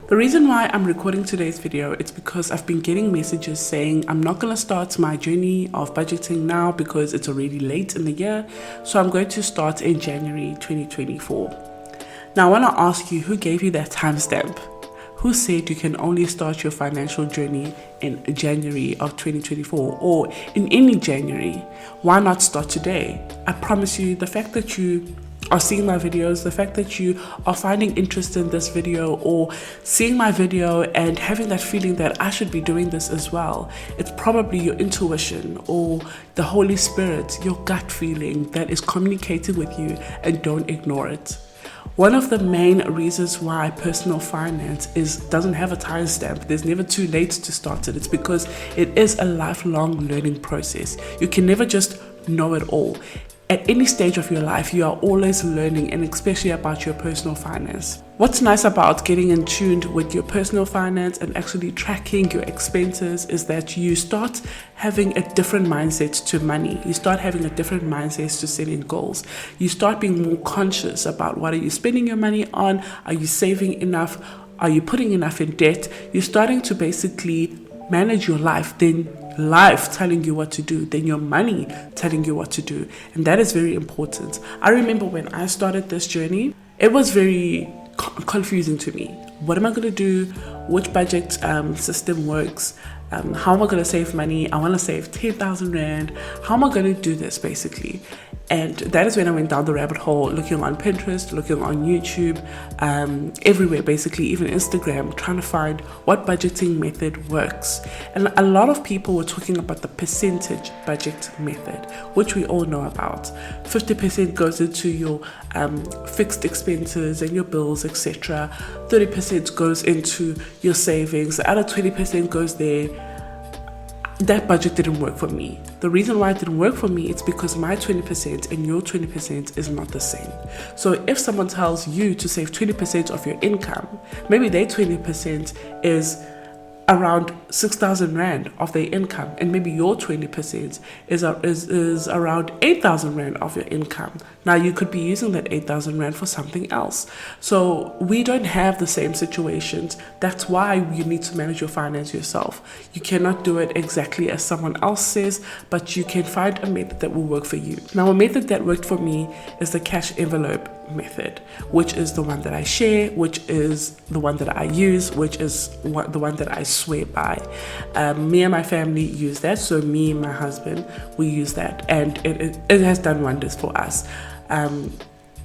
The reason why I'm recording today's video is because I've been getting messages saying I'm not going to start my journey of budgeting now because it's already late in the year, so I'm going to start in January 2024. Now I want to ask you, who gave you that timestamp? Who said you can only start your financial journey in January of 2024 or in any January? Why not start today? I promise you, the fact that you are seeing my videos, the fact that you are finding interest in this video or seeing my video and having that feeling that I should be doing this as well, it's probably your intuition or the Holy Spirit, your gut feeling that is communicating with you, and don't ignore it. One of the main reasons why personal finance doesn't have a timestamp, there's never too late to start it, it's because it is a lifelong learning process. You can never just know it all. At any stage of your life, you are always learning, and especially about your personal finance. What's nice about getting in tuned with your personal finance and actually tracking your expenses is that you start having a different mindset to money. You start having a different mindset to setting goals. You start being more conscious about what are you spending your money on? Are you saving enough? Are you putting enough in debt? You're starting to basically manage your life, then life telling you what to do, then your money telling you what to do. And that is very important. I remember when I started this journey, it was very confusing to me. What am I going to do? Which budget system works? How am I going to save money? I want to save 10,000 Rand. How am I going to do this basically? And that is when I went down the rabbit hole, looking on Pinterest, looking on YouTube, everywhere basically, even Instagram, trying to find what budgeting method works. And a lot of people were talking about the percentage budget method, which we all know about. 50% goes into your fixed expenses and your bills, etc. 30% goes into your savings. The other 20% goes there. That budget didn't work for me. The reason why it didn't work for me is because my 20% and your 20% is not the same. So if someone tells you to save 20% of your income, maybe their 20% is around 6,000 Rand of their income, and maybe your 20% is around 8,000 Rand of your income. Now you could be using that 8,000 Rand for something else. So we don't have the same situations. That's why you need to manage your finance yourself. You cannot do it exactly as someone else says, but you can find a method that will work for you. Now a method that worked for me is the cash envelope method, which is the one that I share, which is the one that I use, which is the one that I swear by. Me and my family use that. So me and my husband, we use that, and it has done wonders for us.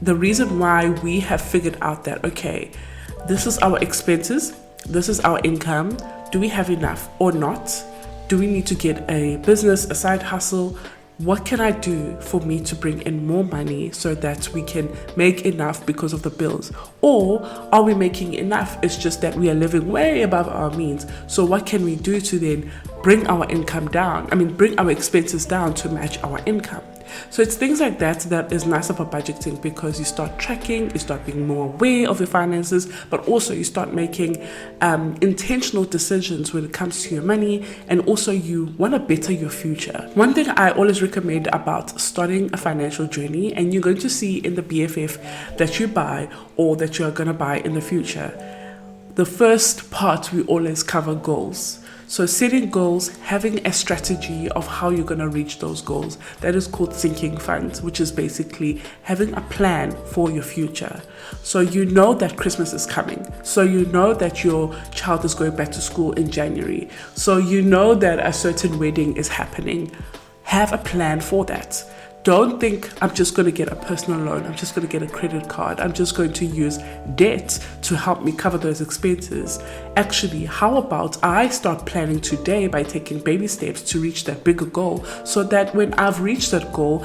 The reason why we have figured out that, okay, this is our expenses, this is our income, do we have enough or not? Do we need to get a business, a side hustle? What can I do for me to bring in more money so that we can make enough because of the bills? Or are we making enough? It's just that we are living way above our means. So what can we do to then bring our income down? Bring our expenses down to match our income. So it's things like that that is nice about budgeting, because you start tracking, you start being more aware of your finances, but also you start making intentional decisions when it comes to your money, and also you want to better your future. One thing I always recommend about starting a financial journey, and you're going to see in the BFF that you buy or that you are going to buy in the future, the first part we always cover goals. So setting goals, having a strategy of how you're going to reach those goals, that is called sinking funds, which is basically having a plan for your future. So you know that Christmas is coming. So you know that your child is going back to school in January. So you know that a certain wedding is happening. Have a plan for that. Don't think I'm just going to get a personal loan, I'm just going to get a credit card, I'm just going to use debt to help me cover those expenses. Actually, how about I start planning today by taking baby steps to reach that bigger goal, so that when I've reached that goal,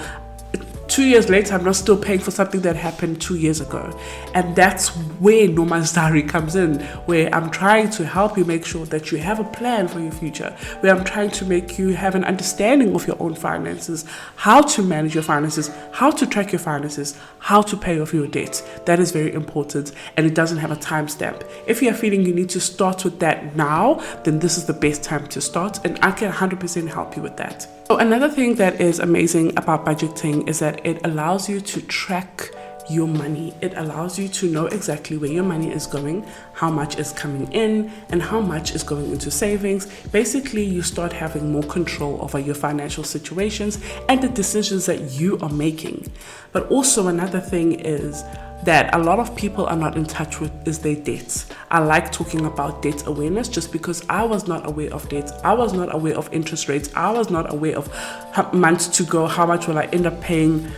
2 years later, I'm not still paying for something that happened 2 years ago. And that's where Norma's Diary comes in, where I'm trying to help you make sure that you have a plan for your future, where I'm trying to make you have an understanding of your own finances, how to manage your finances, how to track your finances, how to pay off your debt. That is very important, and it doesn't have a timestamp. If you're feeling you need to start with that now, then this is the best time to start, and I can 100% help you with that. So another thing that is amazing about budgeting is that it allows you to track your money. It allows you to know exactly where your money is going, how much is coming in, and how much is going into savings. Basically, you start having more control over your financial situations and the decisions that you are making. But also another thing is that a lot of people are not in touch with is their debts. I like talking about debt awareness just because I was not aware of debts. I was not aware of interest rates. I was not aware of months to go, how much will I end up paying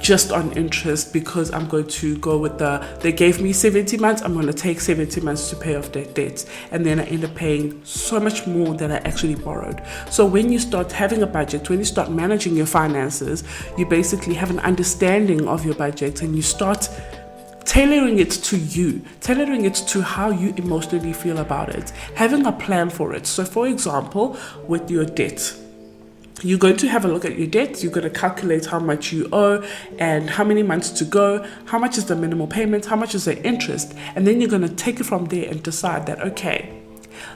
just on interest, because I'm going to go with they gave me 70 months, I'm going to take 70 months to pay off their debts, and then I end up paying so much more than I actually borrowed. So when you start having a budget, when you start managing your finances, you basically have an understanding of your budget, and you start tailoring it to you, tailoring it to how you emotionally feel about it, having a plan for it. So for example, with your debt, you're going to have a look at your debt. You're going to calculate how much you owe and how many months to go, how much is the minimal payment, how much is the interest, and then you're going to take it from there and decide that, okay,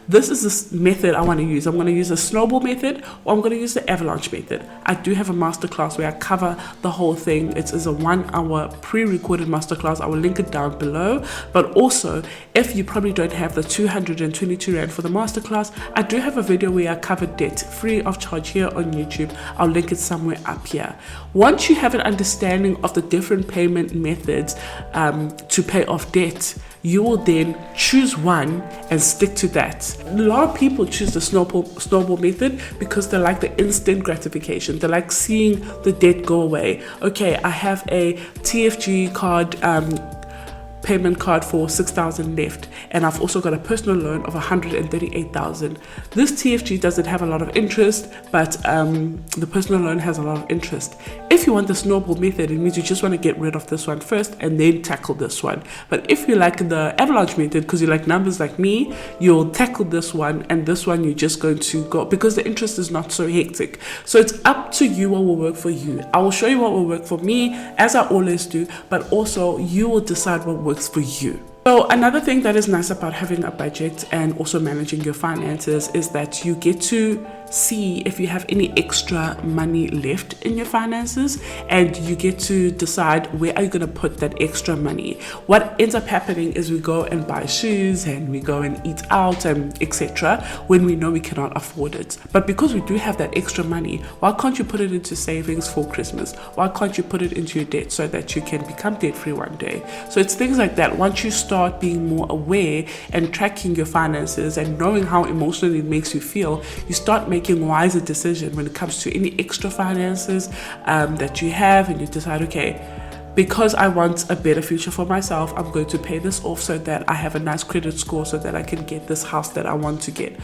this is this method I want to use. I'm going to use a snowball method, or I'm going to use the avalanche method. I do have a masterclass where I cover the whole thing. It is a 1-hour pre-recorded masterclass. I will link it down below. But also, if you probably don't have the 222 Rand for the masterclass, I do have a video where I cover debt free of charge here on YouTube. I'll link it somewhere up here. Once you have an understanding of the different payment methods to pay off debt, you will then choose one and stick to that. A lot of people choose the snowball method because they like the instant gratification. They like seeing the debt go away. Okay, I have a TFG card, payment card for 6,000 left, and I've also got a personal loan of 138,000. This TFG doesn't have a lot of interest, but the personal loan has a lot of interest. If you want the snowball method, it means you just want to get rid of this one first and then tackle this one. But if you like the avalanche method, because you like numbers like me, you'll tackle this one, and this one you're just going to go, because the interest is not so hectic. So it's up to you what will work for you. I will show you what will work for me, as I always do, but also you will decide what works for you. So another thing that is nice about having a budget and also managing your finances is that you get to see if you have any extra money left in your finances, and you get to decide where are you going to put that extra money. What ends up happening is we go and buy shoes and we go and eat out and etc. when we know we cannot afford it. But because we do have that extra money, why can't you put it into savings for Christmas? Why can't you put it into your debt so that you can become debt free one day? So it's things like that. Once you start being more aware and tracking your finances and knowing how emotionally it makes you feel, you start making wiser decision when it comes to any extra finances that you have, and you decide, okay, because I want a better future for myself, I'm going to pay this off so that I have a nice credit score so that I can get this house that I want to get.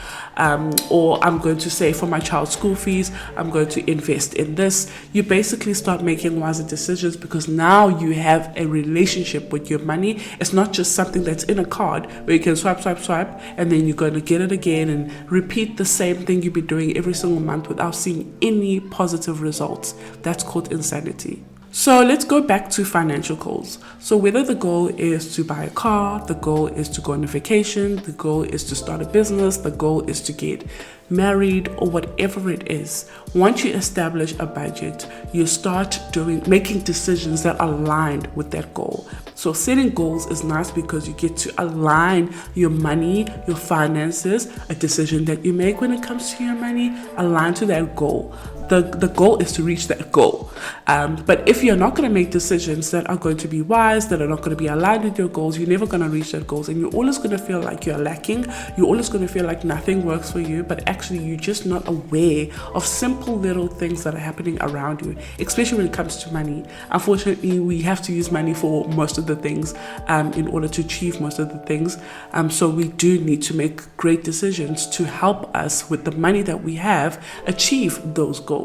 Or I'm going to save for my child's school fees. I'm going to invest in this. You basically start making wiser decisions because now you have a relationship with your money. It's not just something that's in a card where you can swipe, and then you're going to get it again and repeat the same thing you've been doing every single month without seeing any positive results. That's called insanity. So let's go back to financial goals. So whether the goal is to buy a car, the goal is to go on a vacation, the goal is to start a business, the goal is to get married, or whatever it is, once you establish a budget, you start making decisions that align with that goal. So setting goals is nice because you get to align your money, your finances, a decision that you make when it comes to your money, align to that goal. The goal is to reach that goal. But if you're not going to make decisions that are going to be wise, that are not going to be aligned with your goals, you're never going to reach that goals, and you're always going to feel like you're lacking. You're always going to feel like nothing works for you, but actually you're just not aware of simple little things that are happening around you, especially when it comes to money. Unfortunately, we have to use money for most of the things in order to achieve most of the things. So we do need to make great decisions to help us with the money that we have achieve those goals.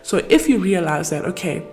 So if you realize that, okay,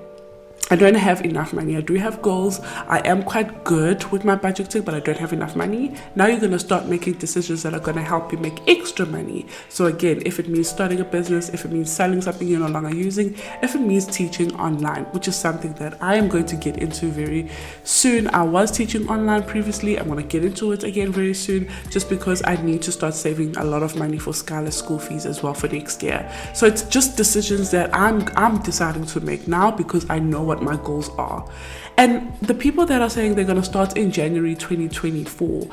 I don't have enough money, I do have goals, I am quite good with my budgeting, but I don't have enough money, now you're going to start making decisions that are going to help you make extra money. So again, if it means starting a business, if it means selling something you're no longer using, if it means teaching online, which is something that I am going to get into very soon. I was teaching online previously, I'm going to get into it again very soon, just because I need to start saving a lot of money for Skylar's school fees as well for next year. So it's just decisions that I'm deciding to make now because I know what what my goals are. And the people that are saying they're going to start in January 2024,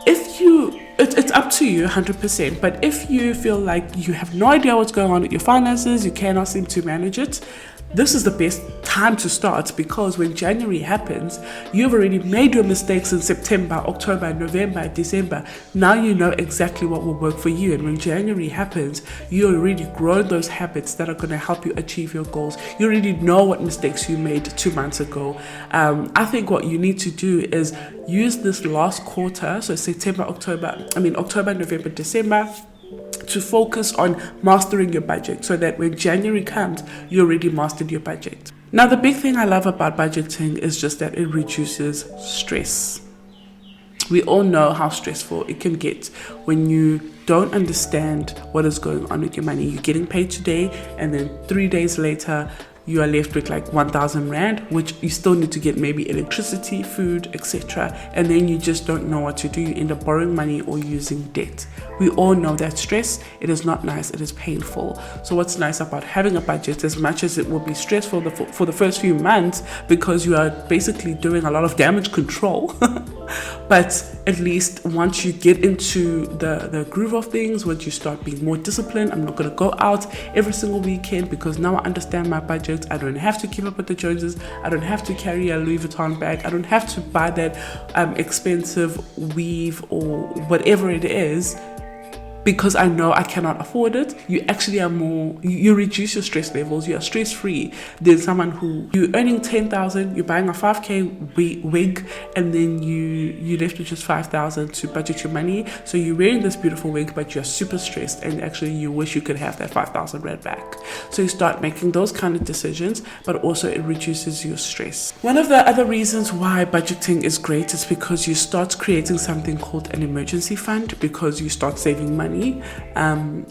it's up to you 100%, but if you feel like you have no idea what's going on with your finances, you cannot seem to manage it, this is the best time to start, because when January happens, you've already made your mistakes in September, October, November, December. Now you know exactly what will work for you. And when January happens, you already grown those habits that are going to help you achieve your goals. You already know what mistakes you made 2 months ago. I think what you need to do is use this last quarter, so October, November, December, to focus on mastering your budget, so that when January comes, you already mastered your budget. Now, the big thing I love about budgeting is just that it reduces stress. We all know how stressful it can get when you don't understand what is going on with your money. You're getting paid today, and then 3 days later, you are left with like 1,000 Rand, which you still need to get maybe electricity, food, etc. And then you just don't know what to do. You end up borrowing money or using debt. We all know that stress. It is not nice. It is painful. So what's nice about having a budget, as much as it will be stressful for the first few months, because you are basically doing a lot of damage control, but at least once you get into the groove of things, once you start being more disciplined, I'm not going to go out every single weekend because now I understand my budget. I don't have to keep up with the Joneses. I don't have to carry a Louis Vuitton bag. I don't have to buy that expensive weave or whatever it is, because I know I cannot afford it. You actually are you reduce your stress levels. You are stress free than someone who you're earning 10,000, you're buying a 5K wig, and then you left with just 5,000 to budget your money. So you're wearing this beautiful wig, but you're super stressed, and actually you wish you could have that 5,000 Rand back. So you start making those kind of decisions, but also it reduces your stress. One of the other reasons why budgeting is great is because you start creating something called an emergency fund, because you start saving money. And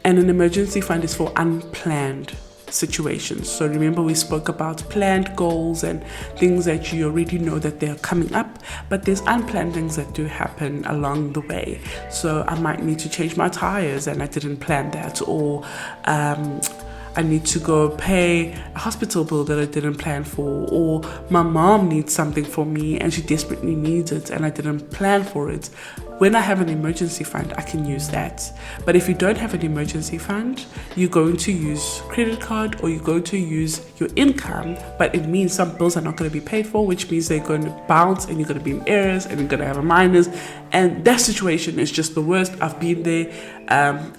an emergency fund is for unplanned situations. So remember, we spoke about planned goals and things that you already know that they're coming up, but there's unplanned things that do happen along the way. So I might need to change my tires and I didn't plan that, or I need to go pay a hospital bill that I didn't plan for, or my mom needs something from me and she desperately needs it and I didn't plan for it. When I have an emergency fund, I can use that. But if you don't have an emergency fund, you're going to use credit card or you're going to use your income, but it means some bills are not going to be paid for, which means they're going to bounce and you're going to be in errors and you're going to have a minus. And that situation is just the worst. I've been there.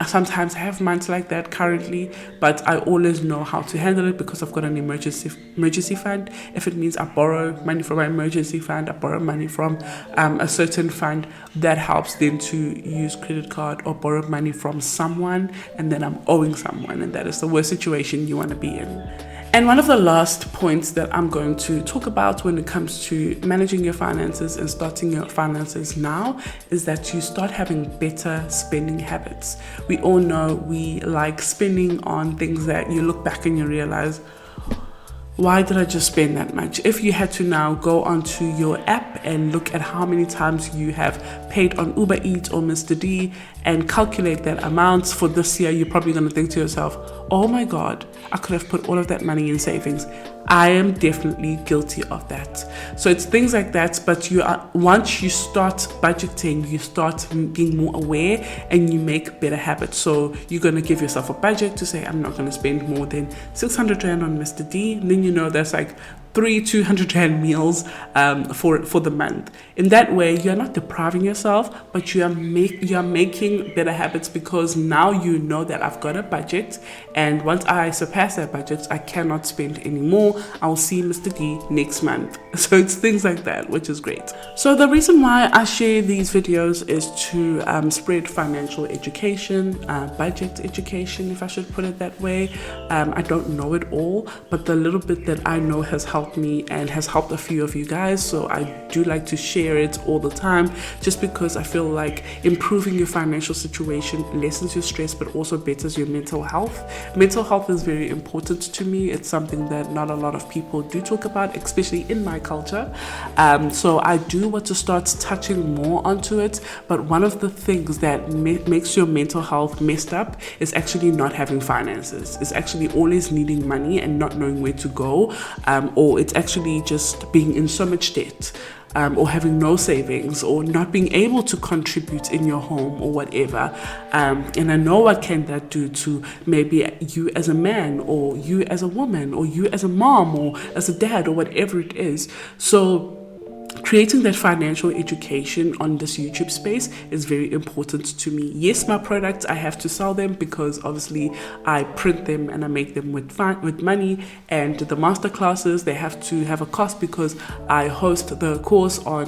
Sometimes I have months like that currently, but I always know how to handle it because I've got an emergency fund. If it means I borrow money from my emergency fund, I borrow money from a certain fund, that helps them to use credit card or borrow money from someone, and then I'm owing someone, and that is the worst situation you want to be in. And one of the last points that I'm going to talk about when it comes to managing your finances and starting your finances now is that you start having better spending habits. We all know we like spending on things that you look back and you realize, why did I just spend that much? If you had to now go onto your app and look at how many times you have paid on Uber Eats or Mr. D and calculate that amount for this year, you're probably going to think to yourself, oh my God, I could have put all of that money in savings. I am definitely guilty of that. So it's things like that, but once you start budgeting, you start being more aware and you make better habits. So you're going to give yourself a budget to say, I'm not going to spend more than 600 Rand on Mr. D. And then you know that's like 200 Rand meals for the month. In that way, you're not depriving yourself, but you are making better habits, because now you know that I've got a budget, and once I surpass that budget, I cannot spend anymore. I'll see Mr. D next month. So it's things like that, which is great. So the reason why I share these videos is to spread financial education, budget education, if I should put it that way. I don't know it all, but the little bit that I know has helped helped me and has helped a few of you guys. So I do like to share it all the time, just because I feel like improving your financial situation lessens your stress, but also betters your mental health. Mental health is very important to me. It's something that not a lot of people do talk about, especially in my culture. So I do want to start touching more onto it. But one of the things that makes your mental health messed up is actually not having finances. It's actually always needing money and not knowing where to go, or it's actually just being in so much debt. Or having no savings, or not being able to contribute in your home or whatever. And I know what can that do to maybe you as a man, or you as a woman, or you as a mom, or as a dad, or whatever it is. So creating that financial education on this YouTube space is very important to me. Yes, my products, I have to sell them because obviously I print them and I make them with money. And the masterclasses, they have to have a cost because I host the course on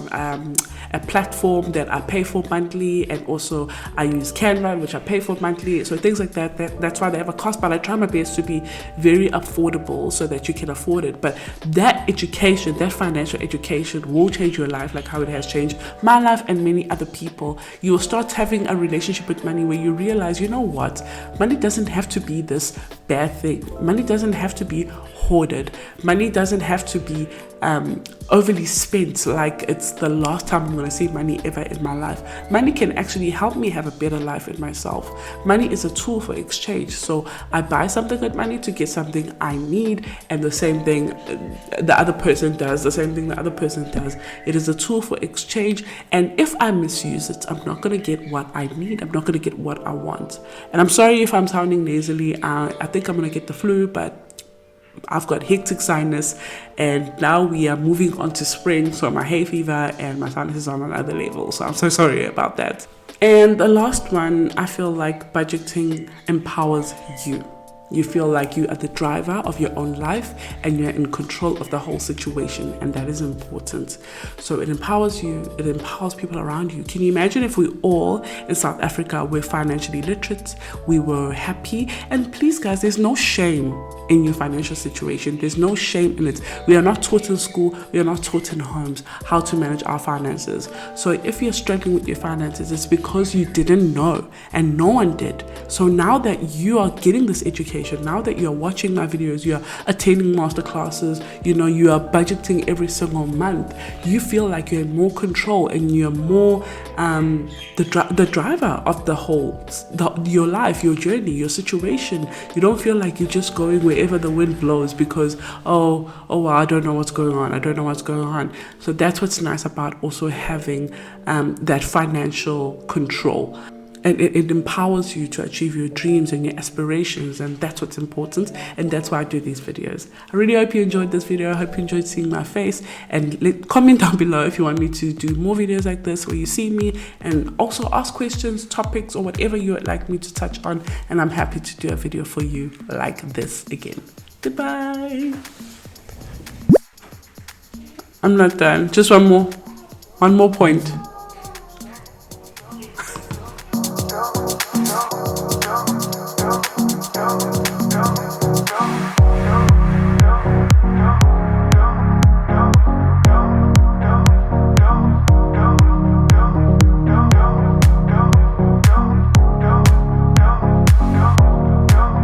a platform that I pay for monthly, and also I use Canva, which I pay for monthly. So things like that's why they have a cost, but I try my best to be very affordable so that you can afford it. But that education, that financial education, will change your life like how it has changed my life and many other people. You will start having a relationship with money where you realize, you know what, money doesn't have to be this bad thing. Money doesn't have to be hoarded. Money doesn't have to be overly spent like it's the last time I'm going to see money ever in my life. Money can actually help me have a better life in myself. Money is a tool for exchange. So I buy something with money to get something I need, and the same thing the other person does, the same thing the other person does. It is a tool for exchange, and if I misuse it, I'm not going to get what I need. I'm not going to get what I want. And I'm sorry if I'm sounding nasally. I think I'm going to get the flu, but I've got hectic sinus, and now we are moving on to spring, so my hay fever and my sinus is on another level, so I'm so sorry about that. And the last one, I feel like budgeting empowers you. You feel like you are the driver of your own life and you're in control of the whole situation, and that is important. So it empowers you, it empowers people around you. Can you imagine if we all in South Africa were financially literate, we were happy? And please guys, there's no shame in your financial situation. There's no shame in it. We are not taught in school, we are not taught in homes how to manage our finances. So if you're struggling with your finances, it's because you didn't know and no one did. So now that you are getting this education, now that you're watching my videos, you're attending master classes, you are budgeting every single month, you feel like you're in more control and you're more the driver of your life, your journey, your situation. You don't feel like you're just going wherever the wind blows because well, I don't know what's going on. So that's what's nice about also having that financial control. And it empowers you to achieve your dreams and your aspirations, and that's what's important, and that's why I do these videos. I really hope you enjoyed this video. I hope you enjoyed seeing my face, and comment down below if you want me to do more videos like this where you see me, and also ask questions, topics, or whatever you would like me to touch on, and I'm happy to do a video for you like this again. Goodbye. I'm not done. Just one more point.